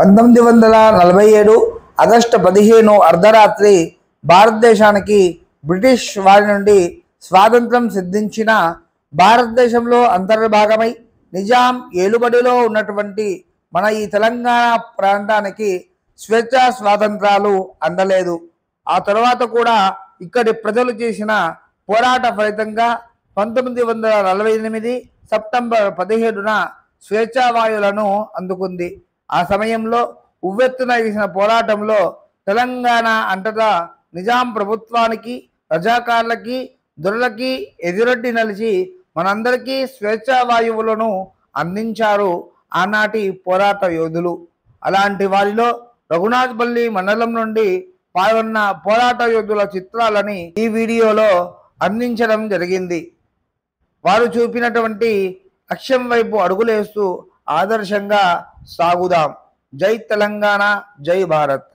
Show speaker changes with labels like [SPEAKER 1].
[SPEAKER 1] 1947 August 15 అర్ధరాత్రి భారతదేశానికి British వారి నుండి స్వాతంత్రం సిద్ధించిన భారతదేశంలో అంతర్భాగమై నిజాం ఏలుబడిలో ఉన్నటువంటి మన ఈ తెలంగాణ ప్రాంతానికి స్వేచ్ఛా స్వాతంత్రాలు అందలేదు. ఆ తర్వాత కూడా ఇక్కడి ప్రజలు చేసిన పోరాట ఫలితంగా 1948 సెప్టెంబర్ 17న స్వేచ్ఛావాయులను అందుకుంది. ఆ సమయంలో ఉవ్వెత్తున చేసిన పోరాటంలో తెలంగాణ అంతటా నిజాం ప్రభుత్వానికి, రజాకార్లకి, దొరలకి ఎదురొడ్డి నిలిచి మనందరికీ స్వేచ్ఛావాయువులను అందించారు ఆనాటి పోరాట యోధులు. అలాంటి వారిలో రఘునాథపల్లి మండలం నుండి పాల్గొన్న పోరాట యోధుల చిత్రాలని ఈ వీడియోలో అందించడం జరిగింది. వారు చూపినటువంటి లక్ష్యం వైపు అడుగులేస్తూ ఆదర్శంగా సాగుదాం. జై తెలంగాణ, జై భారత్.